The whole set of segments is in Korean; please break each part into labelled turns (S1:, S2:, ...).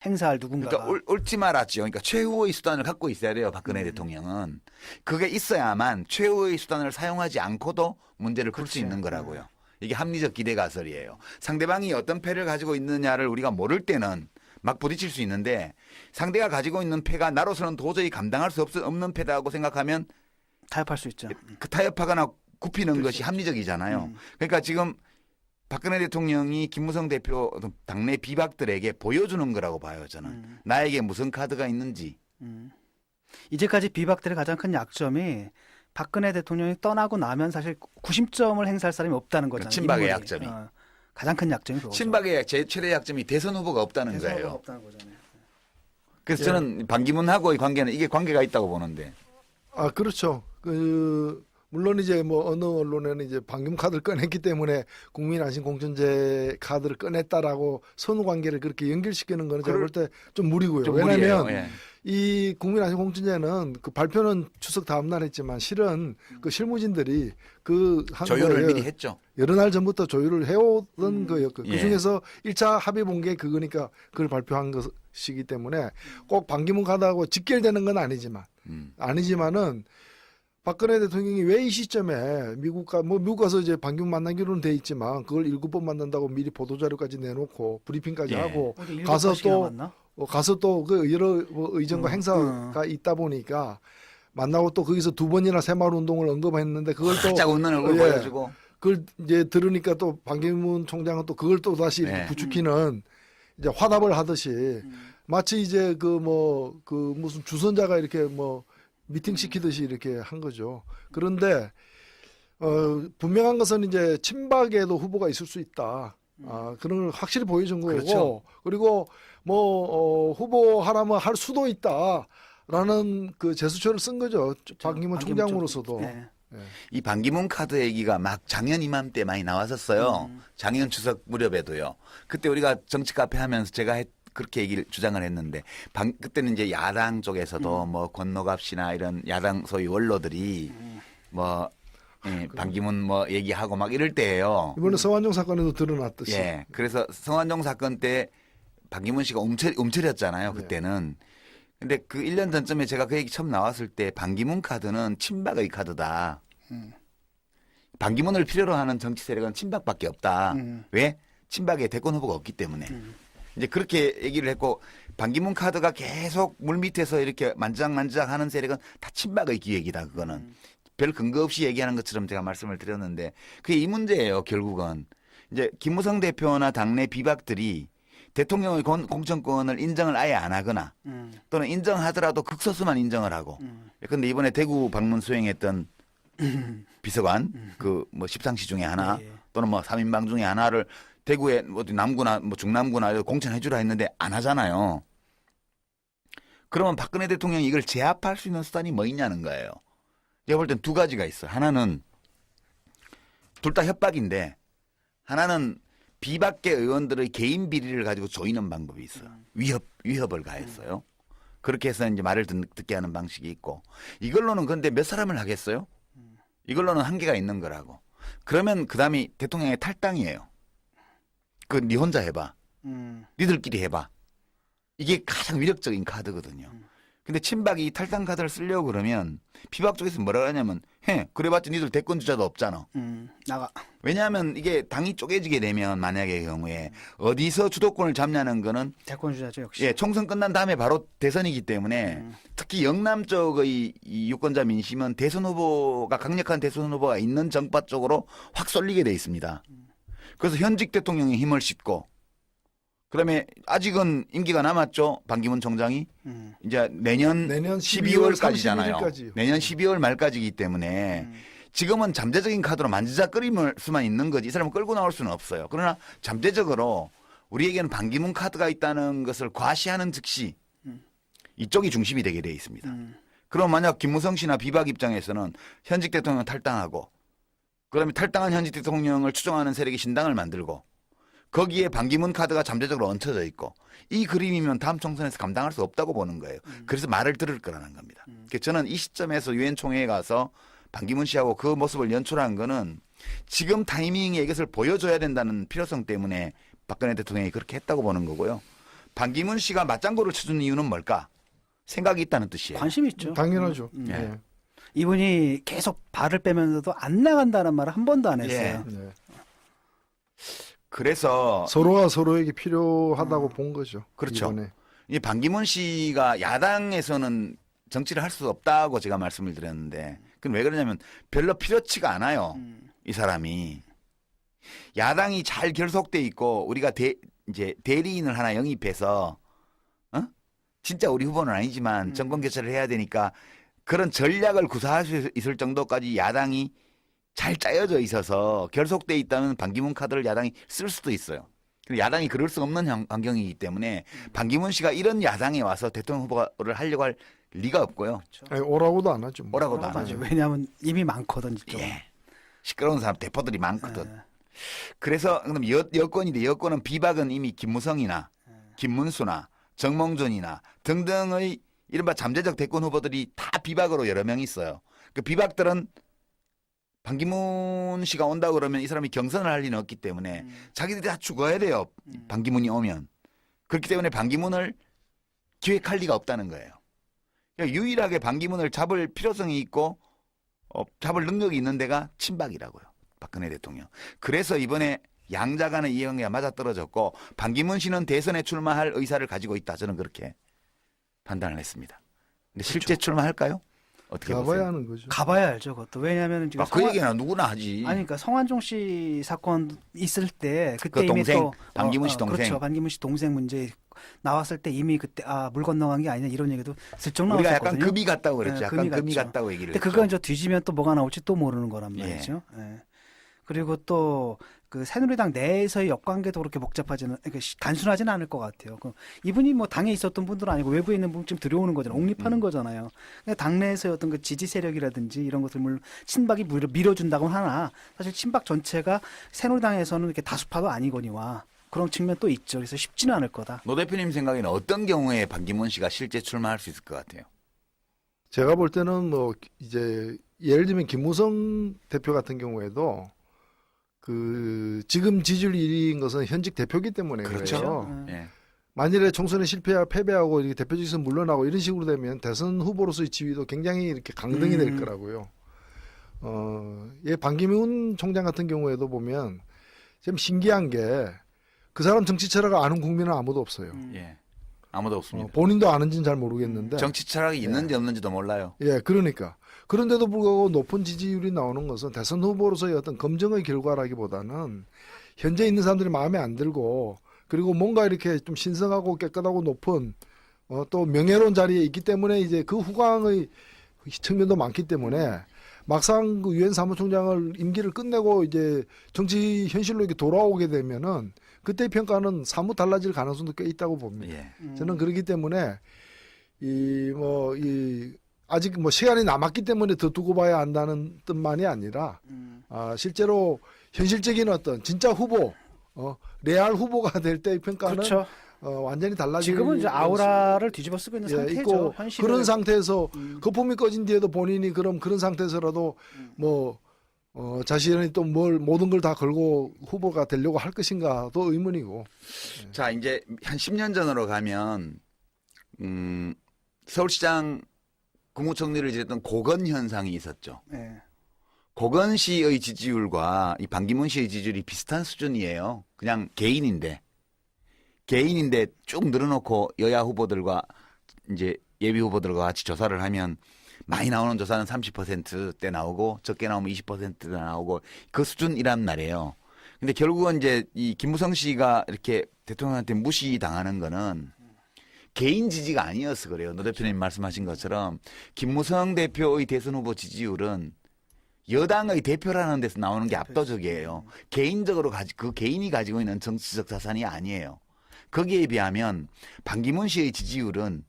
S1: 행사할 누군가가.
S2: 그러니까 옳지 말았죠. 그러니까 최후의 수단을 갖고 있어야 돼요. 박근혜 대통령은. 그게 있어야만 최후의 수단을 사용하지 않고도 문제를 풀 수
S1: 그렇지.
S2: 있는 거라고요. 이게 합리적 기대 가설이에요. 상대방이 어떤 패를 가지고 있느냐를 우리가 모를 때는 막 부딪힐 수 있는데 상대가 가지고 있는 패가 나로서는 도저히 감당할 수 없는 패다고 생각하면
S1: 타협할 수 있죠.
S2: 그 타협하거나 굽히는
S1: 그렇죠.
S2: 것이 합리적이잖아요. 그러니까 지금 박근혜 대통령이 김무성 대표 당내 비박들에게 보여주는 거라고 봐요. 저는. 나에게 무슨 카드가 있는지.
S1: 이제까지 비박들의 가장 큰 약점이 박근혜 대통령이 떠나고 나면 사실 구심점을 행사할 사람이 없다는 거잖아요.
S2: 친박의
S1: 인물이.
S2: 약점이.
S1: 가장 큰 약점이 그거죠.
S2: 친박의 제 최대 약점이 대선 후보가 없다는
S1: 대선
S2: 거예요.
S1: 후보가 없다는 거잖아요.
S2: 그래서 저는 반기문하고의 관계는 이게 관계가 있다고 보는데.
S3: 아, 그렇죠. 물론 이제 뭐 어느 언론에는 이제 방금 카드를 꺼냈기 때문에 국민안심 공천제 카드를 꺼냈다라고 선후 관계를 그렇게 연결시키는 거는 제가 볼 때 좀 무리고요.
S2: 좀
S3: 왜냐하면
S2: 무리예요. 예.
S3: 이 국민안심 공천제는 그 발표는 추석 다음 날 했지만 실은 그 실무진들이 한
S2: 조율을
S3: 거에
S2: 미리 했죠.
S3: 여러 날 전부터 조율을 해오던 거예요. 그
S2: 예.
S3: 중에서 1차 합의 본 게 그거니까 그걸 발표한 것이기 때문에 꼭 반기문 카드하고 직결되는 건 아니지만은 박근혜 대통령이 왜 이 시점에 미국 가서 이제 반기문 만나기로는 돼 있지만 그걸 7번 만난다고 미리 보도자료까지 내놓고 브리핑까지
S2: 예.
S3: 하고
S1: 어디
S3: 가서
S1: 7번씩이나
S3: 또
S1: 만나?
S3: 가서 또 그 여러 뭐 의전과 행사가 있다 보니까 만나고 또 거기서 2번이나 새마을 운동을 언급했는데 그걸 또
S2: 살짝 웃는 얼굴
S3: 예.
S2: 보여주고.
S3: 그걸 이제 들으니까 또 반기문 총장은 또 그걸 또 다시 이렇게
S2: 네.
S3: 부추기는 이제 화답을 하듯이 마치 이제 무슨 주선자가 이렇게 뭐 미팅 시키듯이 이렇게 한 거죠. 그런데 분명한 것은 이제 친박에도 후보가 있을 수 있다. 그런 걸 확실히 보여준 거고.
S2: 그렇죠.
S3: 그리고 후보 하라면 할 수도 있다라는 그 제스처를 쓴 거죠. 반기문 총장으로서도.
S1: 네.
S2: 이 반기문 카드 얘기가 막 작년 이맘때 많이 나왔었어요. 작년 추석 무렵에도요. 그때 우리가 정치 카페 하면서 제가 그렇게 얘기를 주장을 했는데 그때는 이제 야당 쪽에서도 뭐 권노갑 씨나 이런 야당 소위 원로들이 반기문 얘기하고 막 이럴 때예요.
S3: 이번에 성완종 사건에도 드러났듯이.
S2: 예. 그래서 성완종 사건 때 반기문 씨가 움츠렸잖아요. 그때는. 근데 그 1년 전쯤에 제가 그 얘기 처음 나왔을 때 반기문 카드는 친박의 카드다. 반기문을 필요로 하는 정치 세력은 친박밖에 없다. 왜? 친박에 대권 후보가 없기 때문에. 이제 그렇게 얘기를 했고 반기문 카드가 계속 물밑에서 이렇게 만지작 하는 세력은 다 친박의 기획이다. 그거는. 별 근거 없이 얘기하는 것처럼 제가 말씀을 드렸는데 그게 이 문제예요. 결국은. 이제 김무성 대표나 당내 비박들이 대통령의 공천권을 인정을 아예 안 하거나 또는 인정하더라도 극소수만 인정을 하고. 그런데 이번에 대구 방문 수행했던 비서관 그 뭐 십상시 중에 하나
S1: 예.
S2: 또는 뭐 3인방 중에 하나를 대구에 뭐 남구나 뭐 중남구나 공천해주라 했는데 안 하잖아요. 그러면 박근혜 대통령이 이걸 제압할 수 있는 수단이 뭐 있냐는 거예요. 제가 볼 땐 2가지가 있어요. 하나는 둘 다 협박인데 하나는 비박계 의원들의 개인 비리를 가지고 조이는 방법이 있어요. 위협을 가했어요. 그렇게 해서 이제 말을 듣게 하는 방식이 있고 이걸로는 근데 몇 사람을 하겠어요? 이걸로는 한계가 있는 거라고. 그러면 그다음이 대통령의 탈당이에요. 네 혼자 해봐. 니들끼리 해봐. 이게 가장 위력적인 카드거든요. 근데 친박이 이 탈당 카드를 쓰려고 그러면 비박 쪽에서 뭐라 하냐면 그래봤자 니들 대권 주자도 없잖아.
S1: 나가.
S2: 왜냐하면 이게 당이 쪼개지게 되면 만약의 경우에 어디서 주도권을 잡냐는 거는
S1: 대권 주자죠 역시.
S2: 예, 총선 끝난 다음에 바로 대선이기 때문에 특히 영남 쪽의 이 유권자 민심은 대선 후보가 강력한 대선 후보가 있는 정파 쪽으로 확 쏠리게 돼 있습니다. 그래서 현직 대통령의 힘을 싣고 그다음에 아직은 임기가 남았죠. 반기문 총장이 이제 내년 12월까지잖아요.
S3: 31일까지요.
S2: 내년 12월 말까지이기 때문에 지금은 잠재적인 카드로 만지작거릴 수만 있는 거지 이 사람을 끌고 나올 수는 없어요. 그러나 잠재적으로 우리에게는 반기문 카드가 있다는 것을 과시하는 즉시 이쪽이 중심이 되게 돼 있습니다. 그럼 만약 김무성 씨나 비박 입장에서는 현직 대통령 탈당하고 그다음에 탈당한 현직 대통령을 추종하는 세력이 신당을 만들고 거기에 반기문 카드가 잠재적으로 얹혀져 있고 이 그림이면 다음 총선에서 감당할 수 없다고 보는 거예요. 그래서 말을 들을 거라는 겁니다. 그래서 저는 이 시점에서 유엔 총회에 가서 반기문 씨하고 그 모습을 연출한 거는 지금 타이밍에 이것을 보여줘야 된다는 필요성 때문에 박근혜 대통령이 그렇게 했다고 보는 거고요. 반기문 씨가 맞장구를 쳐준 이유는 뭘까? 생각이 있다는 뜻이에요.
S1: 관심 있죠.
S3: 당연하죠.
S1: 음.
S3: 예.
S1: 이분이 계속 발을 빼면서도 안 나간다는 말을 한 번도 안 했어요.
S3: 네.
S2: 그래서
S3: 서로가 서로에게 필요하다고 본 거죠.
S2: 그렇죠.
S3: 이번에.
S2: 이 반기문 씨가 야당에서는 정치를 할 수 없다고 제가 말씀을 드렸는데 그건 왜 그러냐면 별로 필요치가 않아요. 이 사람이 야당이 잘 결속돼 있고 우리가 이제 대리인을 하나 영입해서 진짜 우리 후보는 아니지만 정권 교체를 해야 되니까 그런 전략을 구사할 수 있을 정도까지 야당이 잘 짜여져 있어서 결속돼 있다면 반기문 카드를 야당이 쓸 수도 있어요. 근데 야당이 그럴 수 없는 환경이기 때문에 반기문 씨가 이런 야당에 와서 대통령 후보를 하려고 할 리가 없고요.
S3: 아니, 오라고도 안 하죠. 뭐.
S2: 오라고도 안
S1: 맞아요.
S2: 하죠.
S1: 왜냐하면 이미 많거든 이쪽.
S2: 예. 시끄러운 사람 대포들이 많거든. 그래서 그럼 여권인데 여권은 비박은 이미 김무성이나 김문수나 정몽준이나 등등의 이른바 잠재적 대권 후보들이 다 비박으로 여러 명 있어요. 그 비박들은 반기문 씨가 온다 그러면 이 사람이 경선을 할 리는 없기 때문에 자기들이 다 죽어야 돼요. 반기문이 오면. 그렇기 때문에 반기문을 기획할 리가 없다는 거예요. 그러니까 유일하게 반기문을 잡을 필요성이 있고 잡을 능력이 있는 데가 친박이라고요. 박근혜 대통령. 그래서 이번에 양자 간의 이해관계가 맞아떨어졌고 반기문 씨는 대선에 출마할 의사를 가지고 있다. 저는 그렇게 판단을 했습니다. 근데 실제 출마할까요? 어떻게
S3: 가봐야
S2: 보세요?
S3: 하는 거죠.
S1: 가봐야 알죠. 그것도 왜냐하면 지금
S2: 그 얘기는 누구나 하지.
S1: 아니 그러니까 성완종 씨 사건 있을 때 그때
S2: 그
S1: 이미
S2: 동생,
S1: 또
S2: 반기문 씨 동생.
S1: 그렇죠. 반기문 씨 동생 문제 나왔을 때 이미 그때 물 건너간 게 아니냐 이런 얘기도 슬쩍
S2: 우리가
S1: 나왔었거든요.
S2: 약간 금이 같다고 그랬죠.
S1: 네,
S2: 약간 금이
S1: 갔죠.
S2: 같다고 얘기를
S1: 근데
S2: 했죠.
S1: 그건 저 뒤지면 또 뭐가 나올지 또 모르는 거란 말이죠. 예. 그리고 또 그 새누리당 내에서의 역관계도 그렇게 복잡하지는 그러니까 단순하지는 않을 것 같아요. 이분이 뭐 당에 있었던 분들은 아니고 외부에 있는 분 지금 들여오는 거잖아요. 옹립하는 거잖아요. 그러니까 당내에서의 어떤 그 지지 세력이라든지 이런 것들 물 친박이 밀어준다고는 하나 사실 친박 전체가 새누리당에서는 이렇게 다수파도 아니거니와 그런 측면 또 있죠. 그래서 쉽지는 않을 거다.
S2: 노 대표님 생각에는 어떤 경우에 반기문 씨가 실제 출마할 수 있을 것 같아요?
S3: 제가 볼 때는 뭐 이제 예를 들면 김무성 대표 같은 경우에도 그 지금 지지율 1위인 것은 현직 대표기 때문에
S2: 그렇죠.
S3: 그래요.
S2: 예.
S3: 만일에 총선에 패배하고 이렇게 대표직에서 물러나고 이런 식으로 되면 대선 후보로서의 지위도 굉장히 이렇게 강등이 될 거라고요. 예, 반기문 총장 같은 경우에도 보면 좀 신기한 게 그 사람 정치 철학을 아는 국민은 아무도 없어요.
S2: 예. 아무도 없습니다.
S3: 본인도 아는지는 잘 모르겠는데.
S2: 정치 철학이 있는지 없는지도 몰라요.
S3: 예, 그러니까. 그런데도 불구하고 높은 지지율이 나오는 것은 대선 후보로서의 어떤 검증의 결과라기보다는 현재 있는 사람들이 마음에 안 들고 그리고 뭔가 이렇게 좀 신성하고 깨끗하고 높은 또 명예로운 자리에 있기 때문에 이제 그 후광의 측면도 많기 때문에 막상 그 유엔 사무총장을 임기를 끝내고 이제 정치 현실로 이렇게 돌아오게 되면은 그때 평가는 사뭇 달라질 가능성도 꽤 있다고 봅니다.
S2: 예.
S3: 저는 그렇기 때문에 아직 뭐 시간이 남았기 때문에 더 두고 봐야 한다는 뜻만이 아니라 실제로 현실적인 어떤 진짜 후보, 레알 후보가 될 때의 평가는
S1: 그렇죠.
S3: 완전히 달라질
S1: 지금은 이제 아우라를 뒤집어 쓰고 있는 상태죠.
S3: 있고
S1: 현실을.
S3: 그런 상태에서 거품이 꺼진 뒤에도 본인이 그런 상태에서라도 뭐 자신이 또 모든 걸 다 걸고 후보가 되려고 할 것인가도 의문이고.
S2: 자, 이제 한 10년 전으로 가면 서울시장 국무총리를 지냈던 고건 현상이 있었죠.
S1: 네.
S2: 고건 씨의 지지율과 이 반기문 씨의 지지율이 비슷한 수준이에요. 그냥 개인인데 쭉 늘어놓고 여야 후보들과 이제 예비 후보들과 같이 조사를 하면 많이 나오는 조사는 30%대 나오고 적게 나오면 20%대 나오고 그 수준이란 말이에요. 근데 결국은 이제 이 김무성 씨가 이렇게 대통령한테 무시당하는 거는 개인 지지가 아니어서 그래요. 노 대표님 말씀하신 것처럼 김무성 대표의 대선 후보 지지율은 여당의 대표라는 데서 나오는 게 압도적이에요. 개인적으로 그 개인이 가지고 있는 정치적 자산이 아니에요. 거기에 비하면 반기문 씨의 지지율은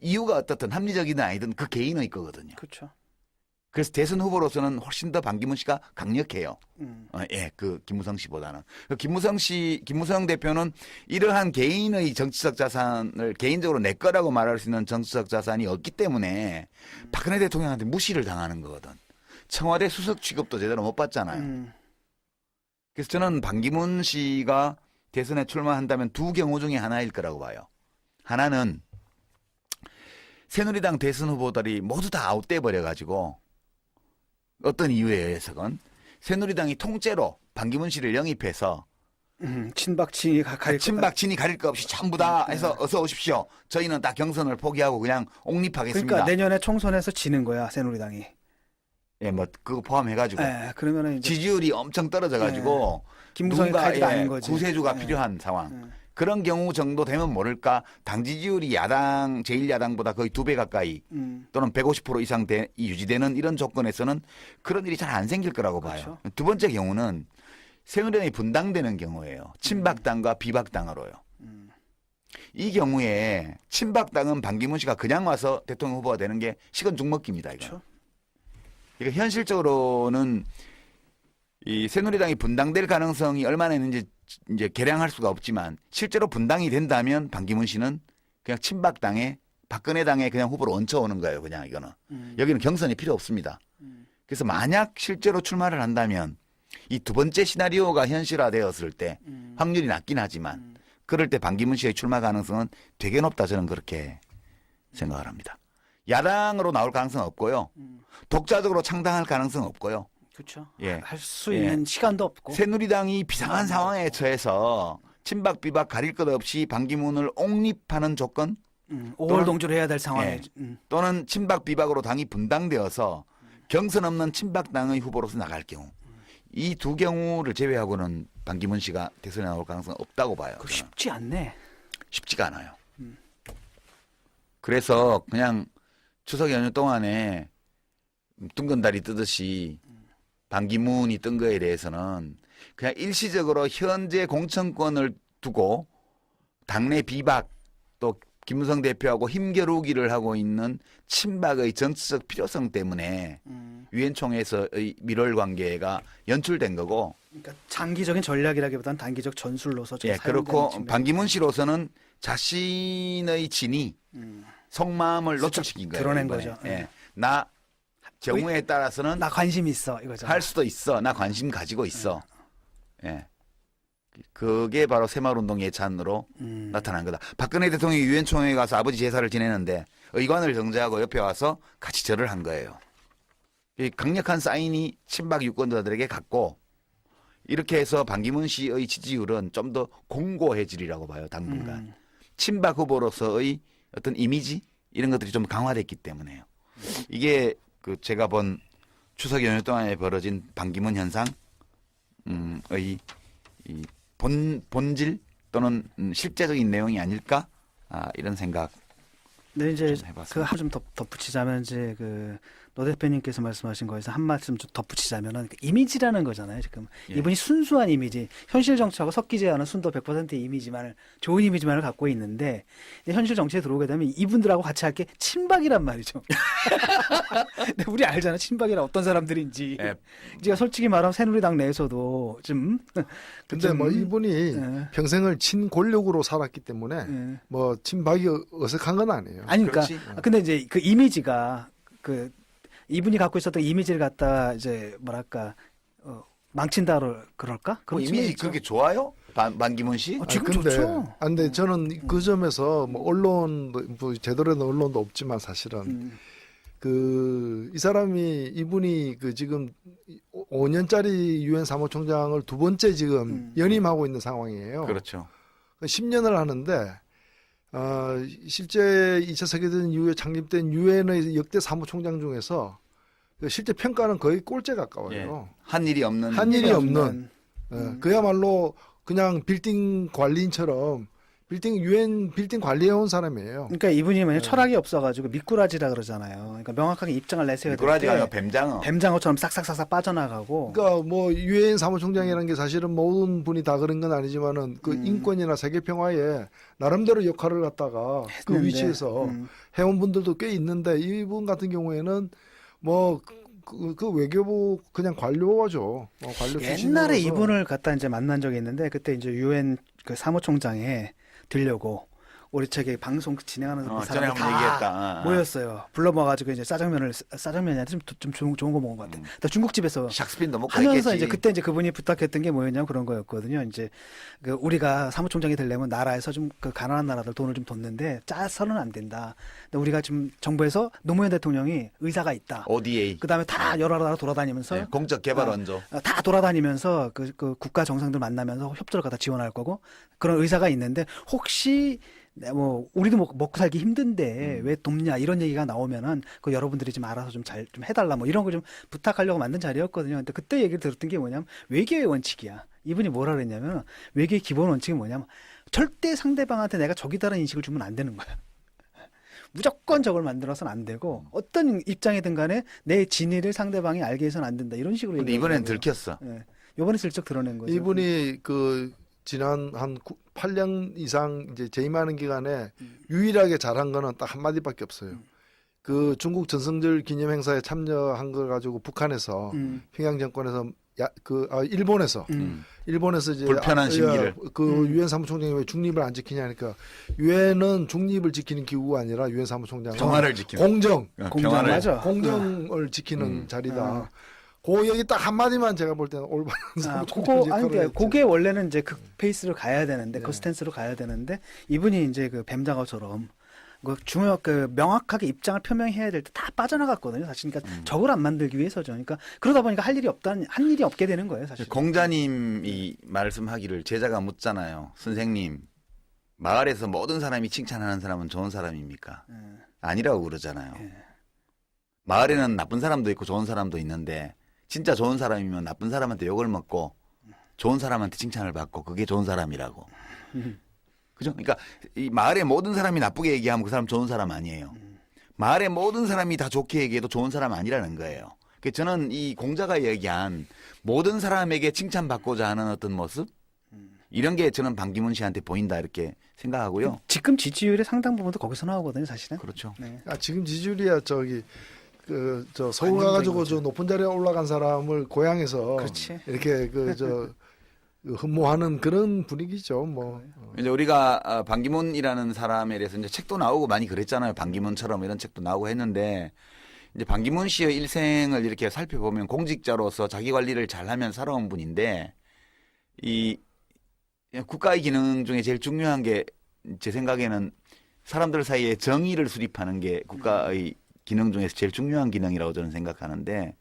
S2: 이유가 어떻든 합리적이든 아니든 그 개인의 거거든요.
S1: 그렇죠.
S2: 그래서 대선 후보로서는 훨씬 더 반기문 씨가 강력해요. 그 김무성 씨보다는. 김무성 대표는 이러한 개인의 정치적 자산을 개인적으로 내 거라고 말할 수 있는 정치적 자산이 없기 때문에 박근혜 대통령한테 무시를 당하는 거거든. 청와대 수석 취급도 제대로 못 받잖아요. 그래서 저는 반기문 씨가 대선에 출마한다면 두 경우 중에 하나일 거라고 봐요. 하나는 새누리당 대선 후보들이 모두 다 아웃돼 버려가지고 어떤 이유에 의해서건 새누리당이 통째로 반기문 씨를 영입해서
S1: 친박친이 가릴
S2: 친박친이 가릴 거 없이 전부 다 해서 어서 오십시오. 저희는 다 경선을 포기하고 그냥 옹립하겠습니다.
S1: 그러니까 내년에 총선에서 지는 거야 새누리당이.
S2: 예, 뭐 그거 포함해가지고
S1: 그러면은 이제
S2: 지지율이 엄청 떨어져가지고
S1: 김무성이
S2: 누군가
S1: 칼도 아닌 거지.
S2: 구세주가 필요한 상황. 그런 경우 정도 되면 모를까 당 지지율이 야당 제1야당보다 거의 2배 가까이 또는 150% 이상 유지되는 이런 조건에서는 그런 일이 잘 안 생길 거라고 봐요.
S1: 그렇죠.
S2: 두 번째 경우는 새누리당이 분당되는 경우예요. 친박당과 비박당으로요. 이 경우에 친박당은 반기문 씨가 그냥 와서 대통령 후보가 되는 게 식은 죽 먹기입니다. 이거.
S1: 그렇죠.
S2: 그러니까 현실적으로는 이 새누리당이 분당될 가능성이 얼마나 있는지 이제 계량할 수가 없지만 실제로 분당이 된다면 반기문 씨는 그냥 친박당에 박근혜 당에 그냥 후보로 얹혀오는 거예요. 그냥 이거는. 여기는 경선이 필요 없습니다. 그래서 만약 실제로 출마를 한다면 이 두 번째 시나리오가 현실화되었을 때 확률이 낮긴 하지만 그럴 때 반기문 씨의 출마 가능성은 되게 높다 저는 그렇게 생각을 합니다. 야당으로 나올 가능성은 없고요. 독자적으로 창당할 가능성은 없고요.
S1: 그렇죠.
S2: 예.
S1: 할 수 있는 시간도 없고.
S2: 새누리당이 비상한 상황에 처해서 친박 비박 가릴 것 없이 반기문을 옹립하는 조건
S1: 5월 동조를 해야 될 상황에.
S2: 예. 또는 친박 비박으로 당이 분당되어서 경선 없는 친박당의 후보로서 나갈 경우 이 두 경우를 제외하고는 반기문 씨가 대선에 나올 가능성은 없다고 봐요.
S1: 그거
S2: 저는.
S1: 쉽지 않네.
S2: 쉽지가 않아요. 그래서 그냥 추석 연휴 동안에 둥근다리 뜨듯이 반기문이 뜬 거에 대해서는 그냥 일시적으로 현재 공천권을 두고 당내 비박 또 김무성 대표하고 힘겨루기를 하고 있는 친박의 정치적 필요성 때문에 유엔 총회에서의 밀월 관계가 연출된 거고.
S1: 그러니까 장기적인 전략이라기보다는 단기적 전술로서 좀
S2: 예,
S1: 사용되는
S2: 그렇고
S1: 측면이
S2: 반기문 씨로서는 자신의 진위, 속마음을 노출시킨 거예요.
S1: 드러낸
S2: 이번에.
S1: 거죠.
S2: 예. 나 경우에 따라서는
S1: 나 관심 있어 이거죠.
S2: 할 수도 있어. 나 관심 가지고 있어. 예. 그게 바로 새마을운동 예찬으로 나타난 거다. 박근혜 대통령이 유엔 총회에 가서 아버지 제사를 지내는데 의관을 정제하고 옆에 와서 같이 절을 한 거예요. 이 강력한 사인이 친박 유권자들에게 갔고 이렇게 해서 반기문 씨의 지지율은 좀 더 공고해지리라고 봐요. 당분간. 친박 후보로서의 어떤 이미지 이런 것들이 좀 강화됐기 때문에요. 이게 그 제가 본 추석 연휴 동안에 벌어진 반기문 현상의 이 본질 또는 실제적인 내용이 아닐까 이런 생각.
S1: 네, 이제
S2: 좀 해봤습니다.
S1: 그 한 좀 덧붙이자면 이제 그 노 대표님께서 말씀하신 거에서 한 말씀 좀 덧붙이자면은 그 이미지라는 거잖아요. 지금
S2: 예.
S1: 이분이 순수한 이미지, 현실 정치하고 섞이지 않은 순도 100%의 이미지만을 좋은 이미지만을 갖고 있는데 이제 현실 정치에 들어오게 되면 이분들하고 같이 할 게 친박이란 말이죠. 근데 우리 알잖아, 친박이란 어떤 사람들인지.
S2: 예.
S1: 제가 솔직히 말하면 새누리당 내에서도 좀.
S3: 근데 뭐 이분이
S1: 예.
S3: 평생을 친권력으로 살았기 때문에
S1: 예.
S3: 뭐 친박이 어색한 건 아니에요.
S1: 아니, 그러니까
S2: 그렇지.
S1: 근데 이제 그 이미지가 그 이분이 갖고 있었던 이미지를 갖다 이제 뭐랄까 망친다 그럴까?
S2: 그
S1: 그런 측면이
S2: 이미지
S1: 있죠.
S2: 그렇게 좋아요? 반기문 씨?
S1: 지금
S3: 근데,
S1: 좋죠.
S3: 근데 저는 그 점에서 뭐 언론도 뭐 제대로 된 언론도 없지만 사실은 이 사람이 이분이 그 지금 5년짜리 유엔 사무총장을 두 번째 지금 연임하고 있는 상황이에요.
S2: 그렇죠.
S3: 10년을 하는데 실제 2차 세계대전 이후에 창립된 유엔의 역대 사무총장 중에서 실제 평가는 거의 꼴찌에 가까워요.
S2: 한 일이 없는.
S3: 한 일이 없는.
S1: 음.
S3: 그야말로 그냥 빌딩 관리인처럼 유엔 빌딩 관리해온 사람이에요.
S1: 그러니까 이분이 만약 철학이 없어가지고 미꾸라지라 그러잖아요. 그러니까 명확하게 입장을 내세워야
S2: 미꾸라지가 아니라
S1: 될때
S2: 뱀장어.
S1: 뱀장어처럼 싹싹싹싹 빠져나가고.
S3: 그러니까 뭐 유엔 사무총장이라는 게 사실은 모든 분이 다 그런 건 아니지만은 그 인권이나 세계 평화에 나름대로 역할을 갖다가 그
S1: 했는데,
S3: 위치에서 해온 분들도 꽤 있는데 이분 같은 경우에는 뭐 그 외교부 그냥 관료죠. 관료 출신이라서.
S1: 옛날에 이분을 갖다 이제 만난 적이 있는데 그때 이제 유엔 그 사무총장에 들려고 우리 책에 방송 진행하는
S2: 전에
S1: 사람들
S2: 한번
S1: 다
S2: 얘기했다.
S1: 모였어요. 불러 모아가지고 이제 짜장면이 아니라 좀 좋은 거 먹은 것 같아. 또 중국집에서
S2: 샥스핀도 먹고
S1: 하면서
S2: 했겠지.
S1: 이제 그때 이제 그분이 부탁했던 게 뭐였냐면 그런 거였거든요. 이제 그 우리가 사무총장이 되려면 나라에서 좀 그 가난한 나라들 돈을 좀 뒀는데 짜서는 안 된다. 근데 우리가 지금 정부에서 노무현 대통령이 의사가 있다.
S2: ODA.
S1: 그다음에 다 여러 나라 돌아다니면서
S2: 네, 공적 개발 원조.
S1: 다 돌아다니면서 그 국가 정상들 만나면서 협조를 갖다 지원할 거고 그런 의사가 있는데 혹시 뭐 우리도 먹고 살기 힘든데 왜 돕냐 이런 얘기가 나오면은 그 여러분들이 좀 알아서 좀 잘 좀 해달라 뭐 이런 거 좀 부탁하려고 만든 자리였거든요. 근데 그때 얘기를 들었던 게 뭐냐면 외교의 원칙이야. 이분이 뭐라 그랬냐면 외교의 기본 원칙이 뭐냐면 절대 상대방한테 내가 적이다라는 인식을 주면 안 되는 거야. 무조건 적을 만들어서는 안 되고 어떤 입장이든 간에 내 진위를 상대방이 알게 해서는 안 된다 이런 식으로.
S2: 근데 이번엔
S1: 얘기하더라고요.
S2: 들켰어.
S1: 예. 이번에 슬쩍 드러낸 거죠.
S3: 이분이 그 지난 한 8년 이상 이제 재임하는 기간에 유일하게 잘한 거는 딱 한마디밖에 없어요. 그 중국 전성절 기념 행사에 참여한 걸 가지고 북한에서 평양 정권에서 일본에서 일본에서 이제
S2: 불편한 심기를.
S3: 그 유엔 사무총장이 왜 중립을 안 지키냐니까 유엔은 중립을 지키는 기구가 아니라 유엔 사무총장은
S2: 평화를 지키는.
S3: 공정
S2: 평화를.
S1: 맞아.
S3: 공정을 지키는 자리다. 그 여기 딱 한마디만 제가 볼 때는 올바른
S1: 그거 아니
S3: 역할을 했지.
S1: 그게 원래는 이제 그 페이스로 가야 되는데
S3: 네.
S1: 그 스탠스로 가야 되는데 이분이 이제 그 뱀장어처럼 그 명확하게 입장을 표명해야 될 때 다 빠져나갔거든요. 사실 그러니까 적을 안 만들기 위해서죠. 그러니까 그러다 보니까 할 일이 없게 되는 거예요, 사실.
S2: 공자님이 말씀하기를 제자가 묻잖아요. 선생님, 마을에서 모든 사람이 칭찬하는 사람은 좋은 사람입니까? 아니라고 그러잖아요. 마을에는 나쁜 사람도 있고 좋은 사람도 있는데 진짜 좋은 사람이면 나쁜 사람한테 욕을 먹고 좋은 사람한테 칭찬을 받고 그게 좋은 사람이라고. 그죠? 그러니까 이 마을의 모든 사람이 나쁘게 얘기하면 그 사람 좋은 사람 아니에요. 마을의 모든 사람이 다 좋게 얘기해도 좋은 사람 아니라는 거예요. 그래서 저는 이 공자가 얘기한 모든 사람에게 칭찬받고자 하는 어떤 모습 이런 게 저는 반기문 씨한테 보인다 이렇게 생각하고요.
S1: 지금 지지율의 상당 부분도 거기서 나오거든요, 사실은.
S2: 그렇죠.
S1: 네.
S3: 지금 지지율이야 저기 저 서울 가가지고 저 높은 자리에 올라간 사람을 고향에서
S1: 그렇지.
S3: 이렇게 흠모하는 그런 분위기죠. 뭐
S2: 이제 우리가 반기문이라는 사람에 대해서 이제 책도 나오고 많이 그랬잖아요. 반기문처럼 이런 책도 나오고 했는데 이제 반기문 씨의 일생을 이렇게 살펴보면 공직자로서 자기 관리를 잘하면 살아온 분인데 이 국가의 기능 중에 제일 중요한 게 제 생각에는 사람들 사이에 정의를 수립하는 게 국가의 기능 중에서 제일 중요한 기능이라고 저는 생각하는데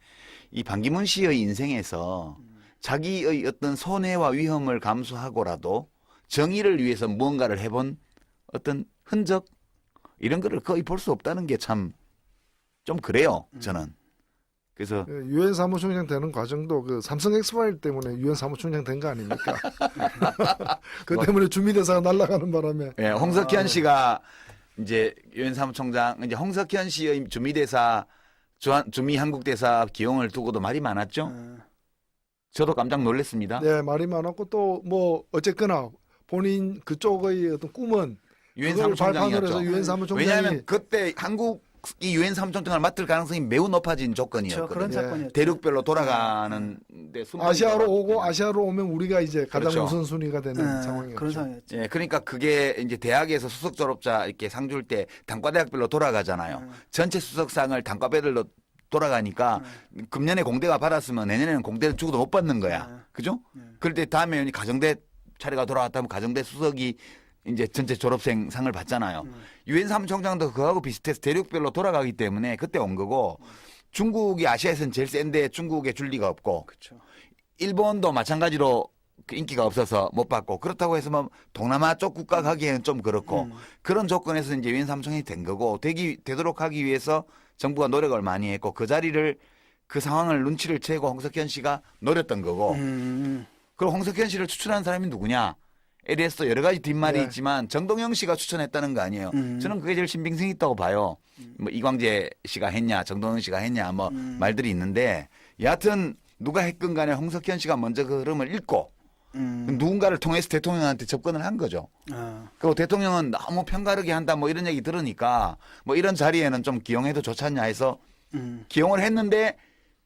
S2: 이 반기문 씨의 인생에서 자기의 어떤 손해와 위험을 감수하고라도 정의를 위해서 무언가를 해본 어떤 흔적 이런 거를 거의 볼 수 없다는 게 참 좀 그래요 저는. 그래서
S3: 유엔 사무총장 되는 과정도 그 삼성 엑스파일 때문에 유엔 사무총장 된 거 아닙니까? 그 때문에 주미대사가 날아가는 바람에
S2: 예, 홍석현 씨가 이제 유엔 사무총장 이제 홍석현 씨의 주미대사 주미 한국대사 기용을 두고도 말이 많았죠. 저도 깜짝 놀랐습니다.
S3: 네 말이 많았고 또 뭐 어쨌거나 본인 그쪽의 어떤 꿈은
S2: 유엔
S3: 그걸 발판으로
S2: 사무총장이었죠.
S3: 해서 유엔 사무총장이
S2: 왜냐하면 그때 한국이 유엔 사무총장을 맡을 가능성이 매우 높아진
S1: 그렇죠.
S2: 조건이었거든요.
S1: 그런 사건이었죠.
S2: 대륙별로 돌아가는데
S3: 아시아로 오고 아시아로 오면 우리가 이제 가장
S2: 그렇죠.
S3: 우선순위가 되는 상황이었죠.
S1: 그런 상황이었죠.
S2: 예, 그러니까 그게 이제 대학에서 수석 졸업자 이렇게 상 줄 때 단과대학별로 돌아가잖아요. 전체 수석상을 단과배들로 돌아가니까 금년에 공대가 받았으면 내년에는 공대를 죽어도 못 받는 거야. 그죠? 그럴 때 다음에 가정대 차례가 돌아왔다면 가정대 수석이 이제 전체 졸업생 상을 받잖아요. 유엔 사무총장도 그거하고 비슷해서 대륙별로 돌아가기 때문에 그때 온 거고 중국이 아시아에서는 제일 센데 중국에 줄 리가 없고
S1: 그렇죠.
S2: 일본도 마찬가지로 그 인기가 없어서 못 받고 그렇다고 해서 뭐 동남아 쪽 국가 가기에는 좀 그렇고 그런 조건에서 이제 유엔 사무총장이 된 거고 되도록 하기 위해서 정부가 노력을 많이 했고 그 자리를 그 상황을 눈치를 채고 홍석현 씨가 노렸던 거고 그럼 홍석현 씨를 추천한 사람이 누구냐? 에 대해서 여러 가지 뒷말이
S3: 네.
S2: 있지만 정동영 씨가 추천했다는 거 아니에요. 저는 그게 제일 신빙성이 있다고 봐요. 뭐 이광재 씨가 했냐, 정동영 씨가 했냐, 뭐 말들이 있는데 여하튼 누가 했건 간에 홍석현 씨가 먼저 그 흐름을 읽고 누군가를 통해서 대통령한테 접근을 한 거죠. 그리고 대통령은 너무 편가르게 한다 뭐 이런 얘기 들으니까 뭐 이런 자리에는 좀 기용해도 좋지 않냐 해서 기용을 했는데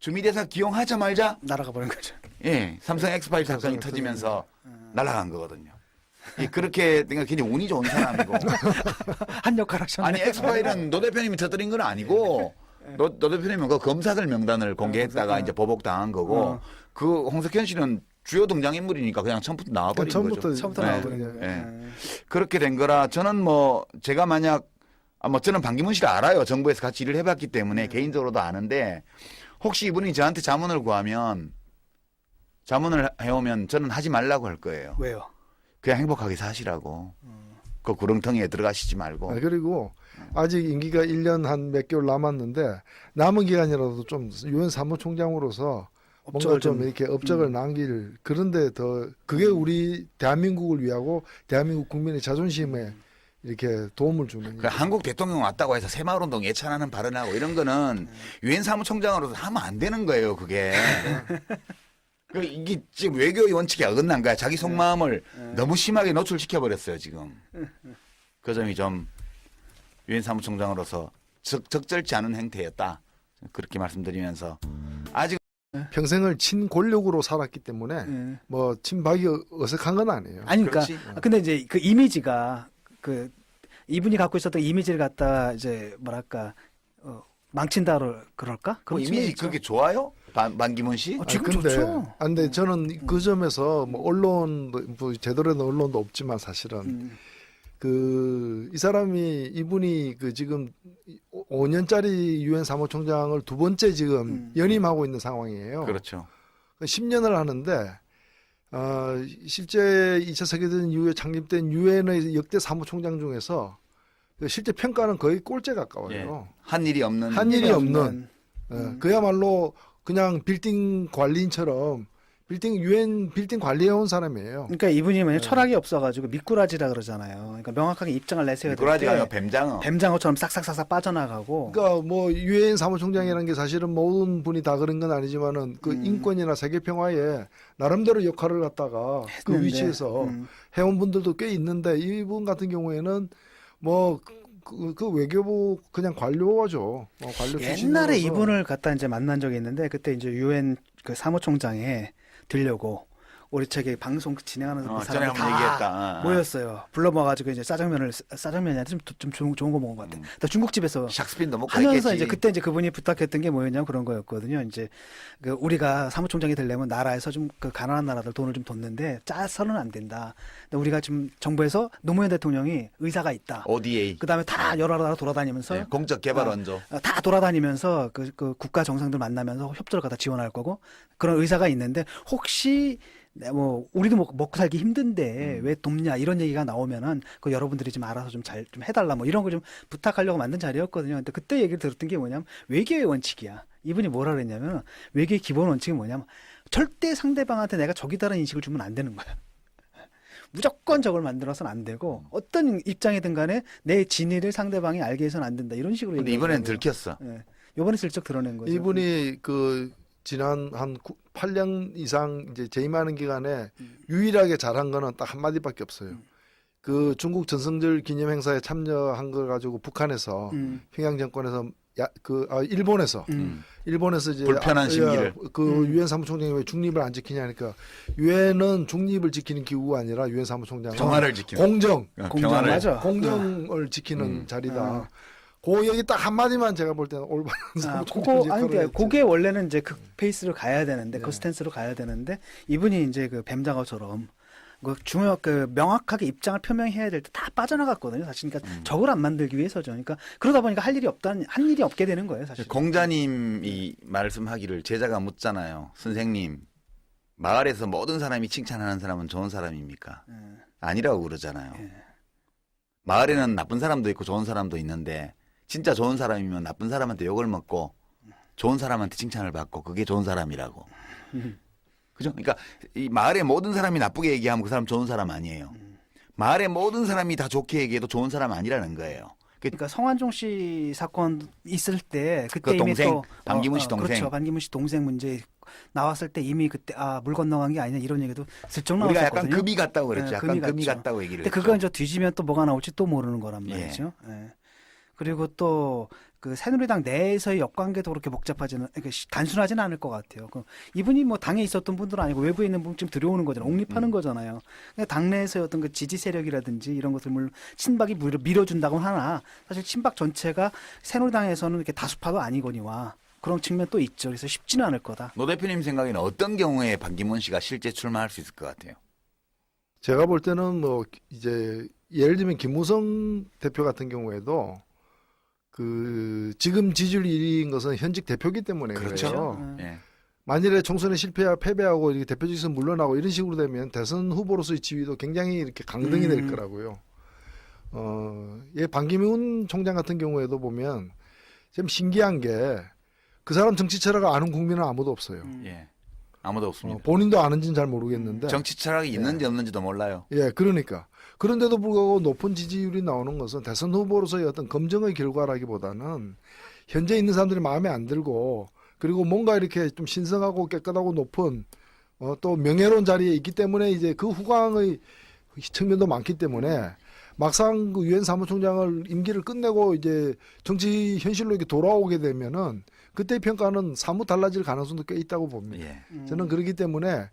S2: 주미대사 기용하자마자
S1: 날아가 버린 거죠.
S2: 예, 삼성 엑스파일 사건이 터지면서 날아간 거거든요. 그렇게 굉장히 운이 좋은 사람이고.
S1: 한 역할 하셨네.
S2: 아니 엑스파일은 노 대표님이 터뜨린 건 아니고 노 대표님은 그 검사들 명단을 공개했다가 이제 보복 당한 거고 그 홍석현 씨는 주요 등장인물이니까 그냥 처음부터 나와버린 거죠.
S1: 처음부터
S2: 네.
S1: 나와버린 거예요.
S2: 네. 그렇게 된 거라 저는 뭐 제가 만약 저는 반기문 씨를 알아요. 정부에서 같이 일을 해봤기 때문에 개인적으로도 아는데 혹시 이분이 저한테 자문을 구하면 자문을 해오면 저는 하지 말라고 할 거예요.
S1: 왜요?
S2: 그냥 행복하게 사시라고. 그 구렁텅이에 들어가시지 말고.
S3: 그리고 아직 임기가 1년 한 몇 개월 남았는데 남은 기간이라도 좀 유엔 사무총장으로서 뭔가
S1: 업적을
S3: 좀 이렇게 업적을 남길 그런데 더 그게 우리 대한민국을 위하고 대한민국 국민의 자존심에 이렇게 도움을 주는
S2: 그 한국 대통령 왔다고 해서 새마을운동 예찬하는 발언하고 이런 거는 유엔 사무총장으로서 하면 안 되는 거예요. 그게. 이게 지금 외교의 원칙에 어긋난 거야. 자기 속마음을 너무 심하게 노출시켜 버렸어요. 지금. 그 점이 좀 유엔 사무총장으로서 적절치 않은 행태였다. 그렇게 말씀드리면서 아직
S3: 평생을 친권력으로 살았기 때문에 뭐 친박이 어색한 건 아니에요.
S1: 아니 그러니까
S2: 그렇지.
S1: 근데 이제 그 이미지가 그 이분이 갖고 있었던 이미지를 갖다 이제 뭐랄까 망친다 그럴까?
S2: 뭐
S1: 그런
S2: 이미지
S1: 측면이 있죠.
S2: 그게 좋아요? 반기문 씨?
S1: 지금
S3: 근데,
S1: 좋죠.
S3: 근데 저는 그 점에서 뭐 언론도 뭐 제대로 된 언론도 없지만 사실은 이 사람이 이분이 그 지금 5년짜리 유엔 사무총장을 두 번째 지금 연임하고 있는 상황이에요.
S2: 그렇죠.
S3: 10년을 하는데 실제 2차 세계대전 이후에 창립된 유엔의 역대 사무총장 중에서 실제 평가는 거의 꼴찌에 가까워요.
S2: 한 일이 없는.
S3: 한 일이 없는 그야말로 그냥 빌딩 관리인처럼 유엔 빌딩 관리해온 사람이에요.
S1: 그러니까 이분이 뭐냐 철학이 없어가지고 미꾸라지라 그러잖아요. 그러니까 명확하게 입장을 내세워야 될
S2: 미꾸라지가 아니라
S1: 때
S2: 뱀장어.
S1: 뱀장어처럼 싹싹싹싹 빠져나가고.
S3: 그러니까 뭐 유엔 사무총장이라는 게 사실은 모든 분이 다 그런 건 아니지만은 그 인권이나 세계 평화에 나름대로 역할을 갖다가 그
S1: 했는데,
S3: 위치에서 해온 분들도 꽤 있는데 이분 같은 경우에는 뭐 그 외교부 그냥 관료죠. 관료
S1: 옛날에
S3: 출신으로서.
S1: 이분을 갖다 이제 만난 적이 있는데 그때 이제 유엔 그 사무총장에 들려고 우리 저기 방송 진행하는
S2: 전에
S1: 사람들
S2: 한번
S1: 다
S2: 얘기했다.
S1: 모였어요. 불러모아가지고 이제 짜장면이 아니라 좀 좋은 거 먹은 것 같아. 또 중국집에서
S2: 샥스핀도 먹고
S1: 하면서
S2: 했겠지.
S1: 이제 그때 이제 그분이 부탁했던 게 뭐였냐면 그런 거였거든요. 이제 그 우리가 사무총장이 되려면 나라에서 좀 그 가난한 나라들 돈을 좀 뒀는데 짜서는 안 된다. 근데 우리가 지금 정부에서 노무현 대통령이 의사가 있다.
S2: ODA.
S1: 그다음에 다 여러 나라 돌아다니면서
S2: 네, 공적 개발 원조.
S1: 다 돌아다니면서 그 국가 정상들 만나면서 협조를 갖다 지원할 거고 그런 의사가 있는데 혹시 뭐 우리도 먹고 살기 힘든데 왜 돕냐 이런 얘기가 나오면은 그 여러분들이 좀 알아서 좀 잘 좀 해달라 뭐 이런 거 좀 부탁하려고 만든 자리였거든요. 근데 그때 얘기를 들었던 게 뭐냐면 외교의 원칙이야. 이분이 뭐라 그랬냐면 외교의 기본 원칙이 뭐냐면 절대 상대방한테 내가 적이다라는 인식을 주면 안 되는 거야. 무조건 적을 만들어서는 안 되고 어떤 입장이든 간에 내 진위를 상대방이 알게 해서는 안 된다 이런 식으로
S2: 근데 이번엔 들켰어.
S1: 예. 이번에 슬쩍 드러낸 거죠.
S3: 이분이 그 지난 한 8년 이상 이제 재임하는 기간에 유일하게 잘한 거는 딱 한마디밖에 없어요. 그 중국 전성절 기념 행사에 참여한 걸 가지고 북한에서 평양 정권에서 일본에서 이제
S2: 불편한 심기를.
S3: 그 유엔 사무총장이 왜 중립을 안 지키냐니까 유엔은 중립을 지키는 기구가 아니라 유엔 사무총장은
S2: 평화를 지키는.
S3: 공정
S2: 평화를.
S1: 맞아.
S3: 공정을 지키는 자리다. 그 얘기 딱 한마디만 제가 볼 때는 올바른 사무총장
S1: 그거 아니
S3: 역할을 했지.
S1: 그게 원래는 이제 그 페이스로 가야 되는데 그 스탠스로 가야 되는데 이분이 이제 그 뱀장어처럼 그 명확하게 입장을 표명해야 될 때 다 빠져나갔거든요. 사실 그러니까 적을 안 만들기 위해서죠. 그러니까 그러다 보니까 한 일이 없게 되는 거예요, 사실.
S2: 공자님이 말씀하기를 제자가 묻잖아요. 선생님, 마을에서 모든 사람이 칭찬하는 사람은 좋은 사람입니까? 아니라고 그러잖아요. 마을에는 나쁜 사람도 있고 좋은 사람도 있는데 진짜 좋은 사람이면 나쁜 사람한테 욕을 먹고 좋은 사람한테 칭찬을 받고 그게 좋은 사람이라고. 그죠? 그러니까 이 마을의 모든 사람이 나쁘게 얘기하면 그 사람 좋은 사람 아니에요. 마을의 모든 사람이 다 좋게 얘기해도 좋은 사람 아니라는 거예요.
S1: 그러니까 성완종 씨 사건 있을 때 그때
S2: 그
S1: 이미
S2: 동생,
S1: 또
S2: 반기문 씨 동생.
S1: 그렇죠. 반기문 씨 동생 문제 나왔을 때 이미 그때 물 건너간 게 아니냐 이런 얘기도 슬쩍
S2: 우리가
S1: 나왔었거든요.
S2: 약간 금이 같다고 그랬죠.
S1: 네,
S2: 약간 금이
S1: 같죠.
S2: 같다고 얘기를
S1: 근데
S2: 했죠.
S1: 그거 이제 뒤지면 또 뭐가 나올지 또 모르는 거란 말이죠. 예. 그리고 또 그 새누리당 내에서의 역관계도 그렇게 복잡하지는 그러니까 단순하지는 않을 것 같아요. 이분이 뭐 당에 있었던 분들은 아니고 외부에 있는 분쯤 들여오는 거잖아요. 옹립하는 거잖아요. 그러니까 당내에서의 어떤 그 지지 세력이라든지 이런 것들 물론 친박이 밀어준다고 하나 사실 친박 전체가 새누리당에서는 이렇게 다수파도 아니거니와 그런 측면 또 있죠. 그래서 쉽지는 않을 거다.
S2: 노 대표님 생각에는 어떤 경우에 반기문 씨가 실제 출마할 수 있을 것 같아요?
S3: 제가 볼 때는 뭐 이제 예를 들면 김무성 대표 같은 경우에도 그 지금 지지율 1위인 것은 현직 대표기 때문에
S2: 그렇죠.
S3: 그래요.
S2: 예.
S3: 만일에 총선에 패배하고 이렇게 대표직에서 물러나고 이런 식으로 되면 대선 후보로서의 지위도 굉장히 이렇게 강등이 될 거라고요. 예, 반기문 총장 같은 경우에도 보면 좀 신기한 게 그 사람 정치 철학을 아는 국민은 아무도 없어요.
S2: 예. 아무도 없습니다.
S3: 본인도 아는지는 잘 모르겠는데.
S2: 정치 철학이 있는지 없는지도 몰라요.
S3: 예, 그러니까. 그런데도 불구하고 높은 지지율이 나오는 것은 대선 후보로서의 어떤 검증의 결과라기보다는 현재 있는 사람들이 마음에 안 들고 그리고 뭔가 이렇게 좀 신성하고 깨끗하고 높은 또 명예로운 자리에 있기 때문에 이제 그 후광의 측면도 많기 때문에 막상 그 유엔 사무총장을 임기를 끝내고 이제 정치 현실로 이렇게 돌아오게 되면은 그때 평가는 사뭇 달라질 가능성도 꽤 있다고 봅니다.
S2: 예.
S3: 저는 그렇기 때문에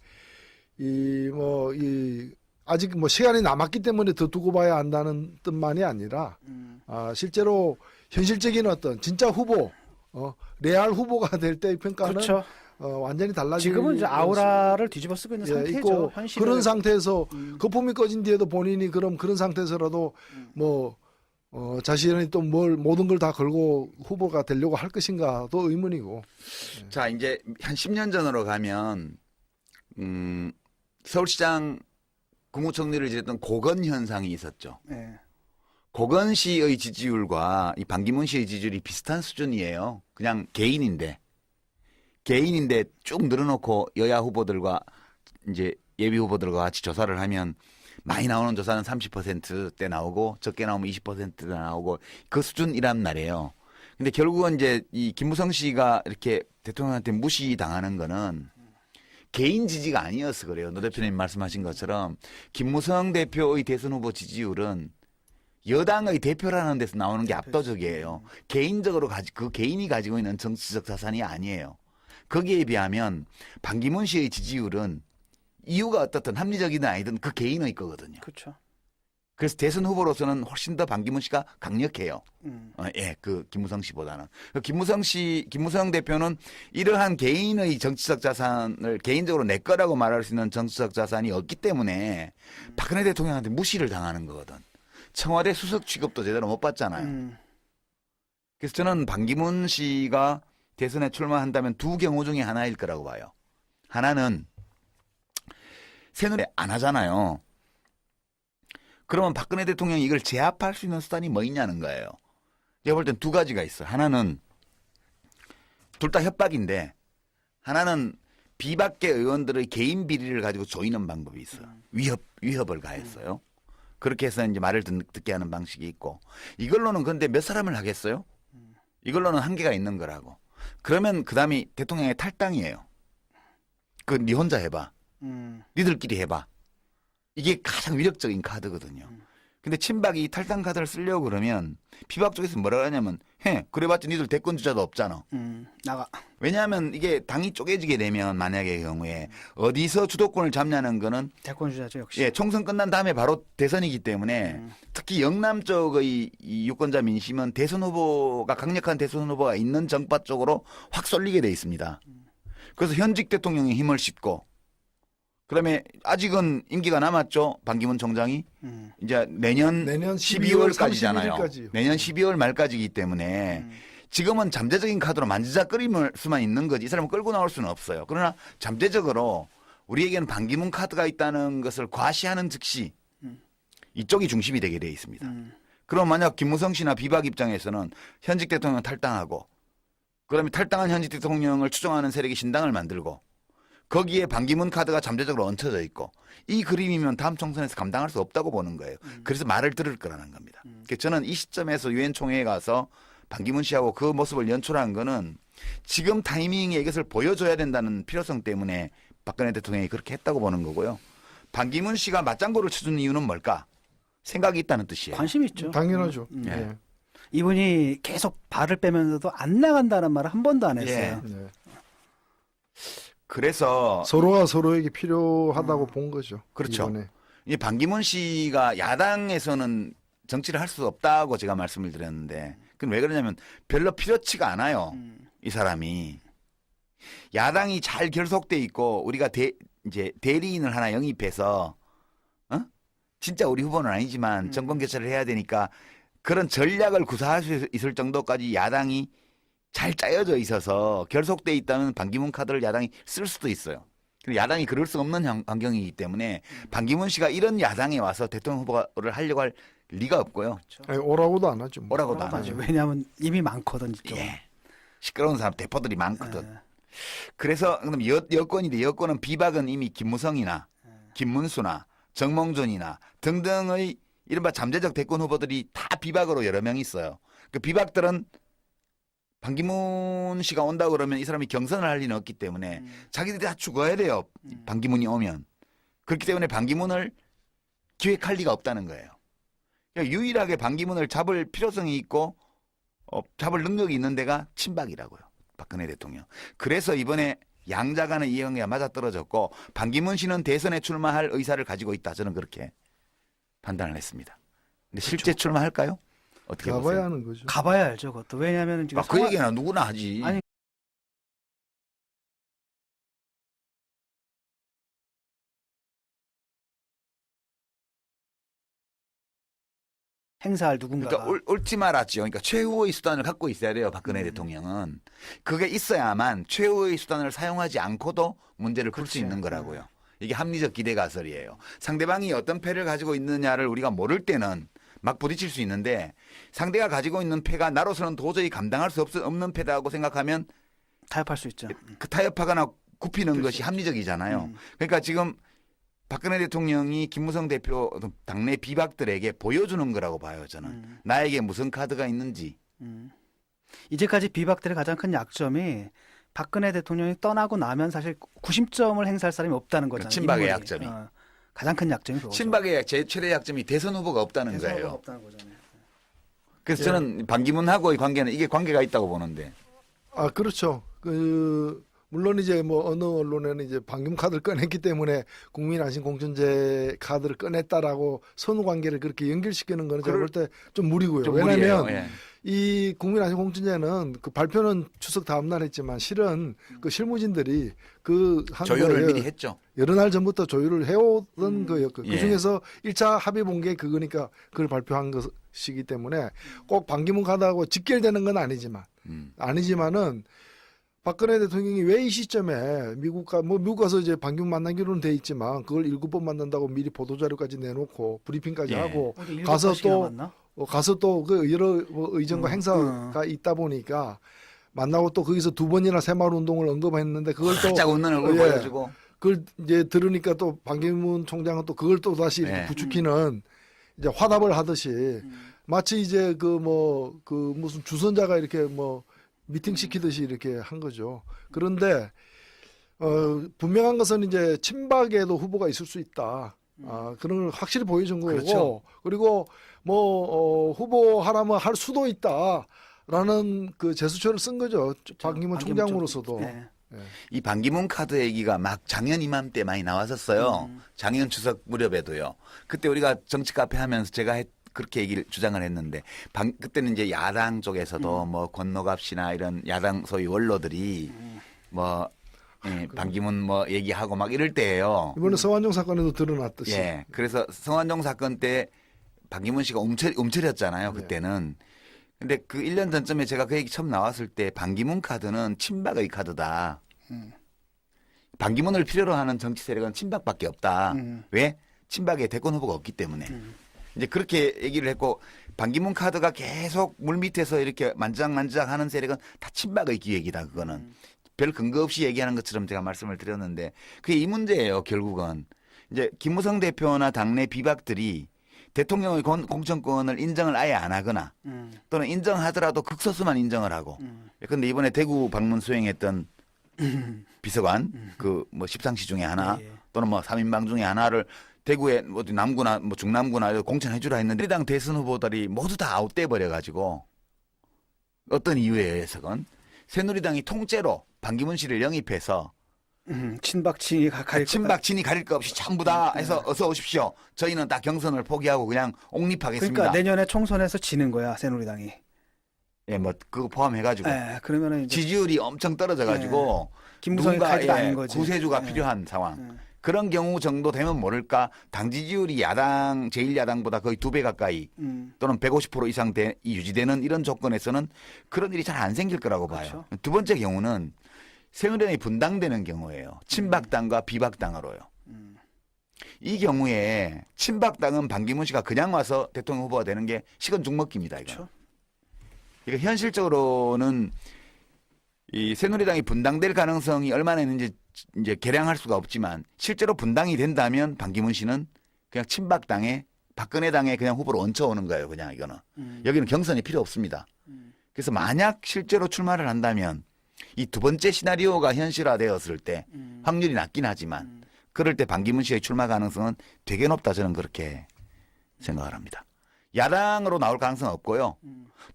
S3: 아직 뭐 시간이 남았기 때문에 더 두고 봐야 한다는 뜻만이 아니라 실제로 현실적인 어떤 진짜 후보, 레알 후보가 될 때의 평가는
S1: 그렇죠.
S3: 완전히 달라질
S1: 지금은 이제 아우라를 뒤집어 쓰고 있는 상태죠.
S3: 있고
S1: 현실을.
S3: 그런 상태에서 거품이 꺼진 뒤에도 본인이 그런 상태에서라도 뭐 자신이 또 모든 걸 다 걸고 후보가 되려고 할 것인가도 의문이고.
S2: 자, 이제 한 10년 전으로 가면 서울시장 국무총리를 지냈던 고건 현상이 있었죠.
S1: 네.
S2: 고건 씨의 지지율과 이 반기문 씨의 지지율이 비슷한 수준이에요. 그냥 개인인데 쭉 늘어놓고 여야 후보들과 이제 예비 후보들과 같이 조사를 하면 많이 나오는 조사는 30%대 나오고 적게 나오면 20%대 나오고 그 수준이란 말이에요. 근데 결국은 이제 이 김무성 씨가 이렇게 대통령한테 무시당하는 거는 개인 지지가 아니어서 그래요. 노 대표님 말씀하신 것처럼 김무성 대표의 대선 후보 지지율은 여당의 대표라는 데서 나오는 게 압도적이에요. 개인적으로 그 개인이 가지고 있는 정치적 자산이 아니에요. 거기에 비하면 반기문 씨의 지지율은 이유가 어떻든 합리적이든 아니든 그 개인의 거거든요.
S1: 그렇죠.
S2: 그래서 대선 후보로서는 훨씬 더 반기문 씨가 강력해요.
S1: 음.
S2: 그 김무성 씨보다는. 김무성 대표는 이러한 개인의 정치적 자산을 개인적으로 내 거라고 말할 수 있는 정치적 자산이 없기 때문에 박근혜 대통령한테 무시를 당하는 거거든. 청와대 수석 취급도 제대로 못 받잖아요. 그래서 저는 반기문 씨가 대선에 출마한다면 두 경우 중에 하나일 거라고 봐요. 하나는 새누리 안 하잖아요. 그러면 박근혜 대통령이 이걸 제압할 수 있는 수단이 뭐 있냐는 거예요. 제가 볼 땐 두 가지가 있어요. 하나는 둘 다 협박인데 하나는 비박계 의원들의 개인 비리를 가지고 조이는 방법이 있어요. 위협을 가했어요. 그렇게 해서 이제 말을 듣게 하는 방식이 있고 이걸로는 근데 몇 사람을 하겠어요? 이걸로는 한계가 있는 거라고. 그러면 그다음이 대통령의 탈당이에요. 네 혼자 해봐. 니들끼리 해봐. 이게 가장 위력적인 카드거든요. 근데 친박이 탈당 카드를 쓰려고 그러면 비박 쪽에서 뭐라 하냐면 그래봤자 니들 대권 주자도 없잖아.
S1: 나가.
S2: 왜냐하면 이게 당이 쪼개지게 되면 만약의 경우에 어디서 주도권을 잡냐는 거는
S1: 대권 주자죠 역시.
S2: 예, 총선 끝난 다음에 바로 대선이기 때문에 특히 영남 쪽의 이 유권자 민심은 강력한 대선 후보가 있는 정파 쪽으로 확 쏠리게 돼 있습니다. 그래서 현직 대통령의 힘을 싣고 그다음에 아직은 임기가 남았죠. 반기문 총장이 이제 내년 12월까지잖아요.
S3: 31일까지요.
S2: 내년 12월 말까지이기 때문에 지금은 잠재적인 카드로 만지작거릴 수만 있는 거지 이 사람을 끌고 나올 수는 없어요. 그러나 잠재적으로 우리에게는 반기문 카드가 있다는 것을 과시하는 즉시 이쪽이 중심이 되게 돼 있습니다. 그럼 만약 김무성 씨나 비박 입장에서는 현직 대통령 탈당하고 그다음에 탈당한 현직 대통령을 추종하는 세력이 신당을 만들고 거기에 반기문 카드가 잠재적으로 얹혀져 있고 이 그림이면 다음 총선에서 감당할 수 없다고 보는 거예요. 그래서 말을 들을 거라는 겁니다. 그래서 저는 이 시점에서 유엔 총회에 가서 반기문 씨하고 그 모습을 연출한 거는 지금 타이밍에 이것을 보여줘야 된다는 필요성 때문에 박근혜 대통령이 그렇게 했다고 보는 거고요. 반기문 씨가 맞장구를 쳐준 이유는 뭘까? 생각이 있다는 뜻이에요.
S1: 관심 있죠.
S3: 당연하죠.
S2: 예.
S3: 예.
S1: 이분이 계속 발을 빼면서도 안 나간다는 말을 한 번도 안 했어요.
S3: 네.
S2: 그래서
S3: 서로가 서로에게 필요하다고 본 거죠.
S2: 그렇죠.
S3: 이번에.
S2: 이 반기문 씨가 야당에서는 정치를 할 수 없다고 제가 말씀을 드렸는데 그건 왜 그러냐면 별로 필요치가 않아요. 이 사람이 야당이 잘 결속돼 있고 우리가 이제 대리인을 하나 영입해서 진짜 우리 후보는 아니지만 정권 교체를 해야 되니까 그런 전략을 구사할 수 있을 정도까지 야당이 잘 짜여져 있어서 결속돼 있다면 반기문 카드를 야당이 쓸 수도 있어요. 근데 야당이 그럴 수 없는 환경이기 때문에 반기문 씨가 이런 야당에 와서 대통령 후보를 하려고 할 리가 없고요.
S3: 아니, 오라고도 안 하죠. 뭐.
S2: 오라고도 안 하죠.
S1: 왜냐하면 이미 많거든 이쪽.
S2: 예. 시끄러운 사람 대포들이 많거든.
S1: 예.
S2: 그래서 그럼 여권인데 여권은 비박은 이미 김무성이나 김문수나 정몽준이나 등등의 이른바 잠재적 대권 후보들이 다 비박으로 여러 명 있어요. 그 비박들은 반기문 씨가 온다고 그러면 이 사람이 경선을 할 리는 없기 때문에 자기들이 다 죽어야 돼요. 반기문이 오면. 그렇기 때문에 반기문을 기획할 리가 없다는 거예요. 그러니까 유일하게 반기문을 잡을 필요성이 있고 잡을 능력이 있는 데가 친박이라고요. 박근혜 대통령. 그래서 이번에 양자 간의 이해관계가 맞아떨어졌고 반기문 씨는 대선에 출마할 의사를 가지고 있다. 저는 그렇게 판단을 했습니다. 근데 실제 출마할까요? 어떻게
S3: 가봐야
S2: 보세요?
S3: 하는 거죠.
S1: 가봐야 알죠, 그것도. 왜냐하면 지금
S2: 그 얘기는 누구나 하지.
S1: 아니, 행사할 누군가가.
S2: 그러니까 옳지 말았죠. 그러니까 최후의 수단을 갖고 있어야 돼요. 박근혜 대통령은. 그게 있어야만 최후의 수단을 사용하지 않고도 문제를 풀 수
S1: 그렇지.
S2: 있는 거라고요. 이게 합리적 기대 가설이에요. 상대방이 어떤 패를 가지고 있느냐를 우리가 모를 때는 막 부딪힐 수 있는데 상대가 가지고 있는 패가 나로서는 도저히 감당할 수 없는 패다고 생각하면
S1: 타협할 수 있죠.
S2: 그 타협하거나 굽히는 것이 합리적이잖아요. 그러니까 지금 박근혜 대통령이 김무성 대표 당내 비박들에게 보여주는 거라고 봐요. 저는. 나에게 무슨 카드가 있는지.
S1: 이제까지 비박들의 가장 큰 약점이 박근혜 대통령이 떠나고 나면 사실 구심점을 행사할 사람이 없다는 거잖아요.
S2: 친박의
S1: 인물이.
S2: 약점이.
S1: 가장 큰 약점이 그거죠.
S2: 친박의 제 최대 약점이 대선 후보가 없다는
S1: 대선 후보가
S2: 거예요.
S1: 없다는 거잖아요.
S2: 그래서
S3: 예.
S2: 저는 반기문하고의 관계는 이게 관계가 있다고 보는데.
S3: 아, 그렇죠. 물론 이제 뭐 어느 언론에는 이제 방금 카드를 꺼냈기 때문에 국민안심 공천제 카드를 꺼냈다라고 선후 관계를 그렇게 연결시키는 거는 제가 볼 때 좀 무리고요.
S2: 좀
S3: 왜냐하면
S2: 무리예요. 예.
S3: 이 국민안심 공천제는 그 발표는 추석 다음 날 했지만 실은 그 실무진들이
S2: 조율을 미리 했죠.
S3: 여러 날 전부터 조율을 해오던 거였고
S2: 예.
S3: 그 중에서 1차 합의 본 게 그거니까 그걸 발표한 것이기 때문에 꼭 반기문 카드하고 직결되는 건 아니지만은 박근혜 대통령이 왜 이 시점에 미국 가서 이제 반기문 만나기로는 돼 있지만 그걸 7번 만난다고 미리 보도 자료까지 내놓고 브리핑까지
S2: 예.
S3: 하고
S1: 어디
S3: 가서
S1: 7번씩이나
S3: 또
S1: 만나?
S3: 가서 또 그 여러 뭐 의전과 행사가 있다 보니까 만나고 또 거기서 2번이나 새마을 운동을 언급했는데 그걸 또
S2: 살짝 웃는 얼굴
S3: 예.
S2: 보여주고.
S3: 그걸 이제 들으니까 또 반기문 총장은 또 그걸 또 다시 이렇게
S2: 네.
S3: 부추기는 이제 화답을 하듯이 마치 이제 그 무슨 주선자가 이렇게 뭐 미팅 시키듯이 이렇게 한 거죠. 그런데 분명한 것은 이제 친박에도 후보가 있을 수 있다. 그런 걸 확실히 보여준 거고
S2: 그렇죠.
S3: 그리고 후보 하라면 할 수도 있다라는 그 제스처를 쓴 거죠. 반기문 총장으로서도.
S1: 네.
S2: 이 반기문 카드 얘기가 막 작년 이맘때 많이 나왔었어요. 작년 추석 무렵에도요. 그때 우리가 정치 카페 하면서 제가 그렇게 얘기를 주장을 했는데 그때는 이제 야당 쪽에서도 뭐 권노갑 씨나 이런 야당 소위 원로들이 뭐 반기문 뭐 얘기하고 막 이럴 때예요.
S3: 이번에 성완종 사건에도 드러났듯이.
S2: 예. 그래서 성완종 사건 때 반기문 씨가 움츠렸잖아요. 그때는. 근데 그 1년 전쯤에 제가 그 얘기 처음 나왔을 때 반기문 카드는 친박의 카드다. 반기문을 필요로 하는 정치 세력은 친박밖에 없다. 왜? 친박에 대권 후보가 없기 때문에. 이제 그렇게 얘기를 했고 반기문 카드가 계속 물밑에서 이렇게 만지작 하는 세력은 다 친박의 기획이다. 그거는. 별 근거 없이 얘기하는 것처럼 제가 말씀을 드렸는데 그게 이 문제예요. 결국은. 이제 김무성 대표나 당내 비박들이 대통령의 공천권을 인정을 아예 안 하거나 또는 인정하더라도 극소수만 인정을 하고 그런데 이번에 대구 방문 수행했던 비서관 그 뭐 십상시 중에 하나
S1: 예.
S2: 또는 뭐 3인방 중에 하나를 대구에 어디 남구나 뭐 중남구나 공천해 주라 했는데 당 대선 후보들이 모두 다 아웃돼 버려 가지고 어떤 이유에 의해서건 새누리당이 통째로 반기문 씨를 영입해서
S1: 친박친이 가릴
S2: 친박친이 가릴 거 없이 전부 다 해서 어서 오십시오. 저희는 다 경선을 포기하고 그냥 옹립하겠습니다.
S1: 그러니까 내년에 총선에서 지는 거야 새누리당이.
S2: 예, 뭐 그거 포함해가지고
S1: 예, 그러면은 이제
S2: 지지율이 엄청 떨어져가지고
S1: 김무성이
S2: 누군가
S1: 칼도 아닌 거지.
S2: 구세주가
S1: 예.
S2: 필요한 상황.
S1: 예.
S2: 그런 경우 정도 되면 모를까 당 지지율이 야당 제1야당보다 거의 2배 가까이 또는 150% 이상 유지되는 이런 조건에서는 그런 일이 잘 안 생길 거라고 봐요.
S1: 그렇죠.
S2: 두 번째 경우는 새누리당이 분당되는 경우예요. 친박당과 비박당으로요. 이 경우에 친박당은 반기문 씨가 그냥 와서 대통령 후보가 되는 게 식은 죽 먹기입니다. 이거.
S1: 그렇죠.
S2: 그러니까 현실적으로는 이 새누리당이 분당될 가능성이 얼마나 있는지 이제 계량할 수가 없지만 실제로 분당이 된다면 반기문 씨는 그냥 친박당에 박근혜 당에 그냥 후보로 얹혀오는 거예요. 그냥 이거는 여기는 경선이 필요 없습니다. 그래서 만약 실제로 출마를 한다면 이 두 번째 시나리오가 현실화되었을 때 확률이 낮긴 하지만 그럴 때 반기문 씨의 출마 가능성은 되게 높다 저는 그렇게 생각을 합니다. 야당으로 나올 가능성은 없고요.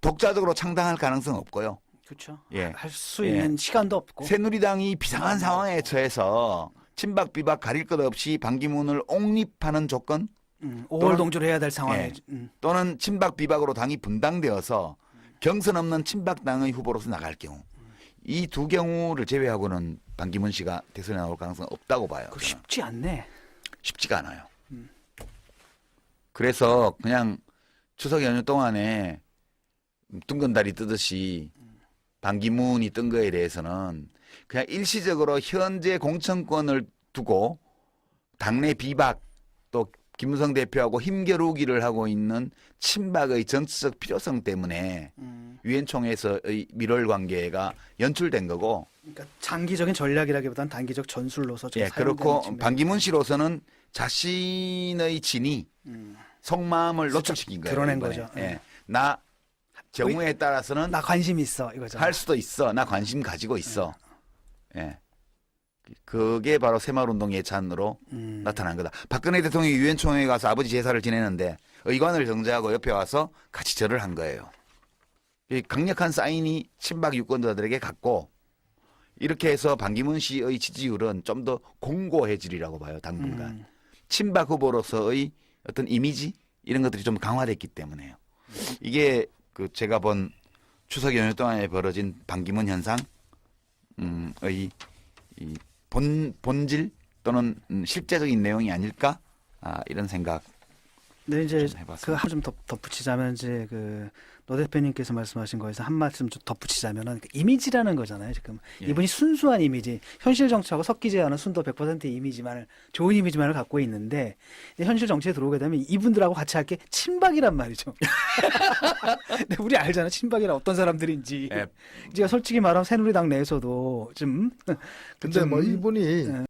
S2: 독자적으로 창당할 가능성은 없고요.
S1: 그렇죠.
S2: 예.
S1: 할 수 있는 시간도 없고.
S2: 새누리당이 비상한 상황에 처해서 친박 비박 가릴 것 없이 반기문을 옹립하는 조건
S1: 5월 동조를 해야 될 상황에.
S2: 예. 또는 친박 비박으로 당이 분당되어서 경선 없는 친박당의 후보로서 나갈 경우 이 두 경우를 제외하고는 반기문 씨가 대선에 나올 가능성은 없다고 봐요.
S1: 그거
S2: 저는.
S1: 쉽지 않네.
S2: 쉽지가 않아요. 그래서 그냥 추석 연휴 동안에 둥근 다리 뜨듯이 반기문이 뜬 거에 대해서는 그냥 일시적으로 현재 공천권을 두고 당내 비박 또 김무성 대표하고 힘겨루기를 하고 있는 친박의 정치적 필요성 때문에 유엔총회에서의 밀월 관계가 연출된 거고
S1: 그러니까 장기적인 전략이라기보다는 단기적 전술로서 좀
S2: 예,
S1: 사용되는
S2: 그렇고
S1: 측면이
S2: 반기문 씨로서는 자신의 진이 속마음을 노출시킨 거예요.
S1: 드러낸
S2: 이번에.
S1: 거죠.
S2: 예. 나 경우에 따라서는
S1: 나 관심 있어 이거죠.
S2: 할 수도 있어. 나 관심 가지고 있어. 예. 그게 바로 새마을운동 예찬으로 나타난 거다. 박근혜 대통령이 유엔총회에 가서 아버지 제사를 지내는데 의관을 정제하고 옆에 와서 같이 절을 한 거예요. 이 강력한 사인이 친박 유권자들에게 갔고 이렇게 해서 반기문 씨의 지지율은 좀 더 공고해지리라고 봐요. 당분간. 친박 후보로서의 어떤 이미지 이런 것들이 좀 강화됐기 때문에요. 이게 그 제가 본 추석 연휴 동안에 벌어진 반기문 현상의 이 본질 또는 실제적인 내용이 아닐까 이런 생각.
S1: 네, 이제
S2: 좀 해봤습니다.
S1: 그 한 좀 덧붙이자면 이제 그 노 대표님께서 말씀하신 거에서 한 말씀 좀 덧붙이자면은 그 이미지라는 거잖아요. 지금
S2: 예.
S1: 이분이 순수한 이미지, 현실 정치하고 섞이지 않은 순도 100%의 이미지만을 좋은 이미지만을 갖고 있는데 이제 현실 정치에 들어오게 되면 이분들하고 같이 할 게 친박이란 말이죠. 근데 우리 알잖아 친박이란 어떤 사람들인지.
S2: 예.
S1: 제가 솔직히 말하면 새누리당 내에서도 좀
S3: 근데 뭐
S1: 좀
S3: 이분이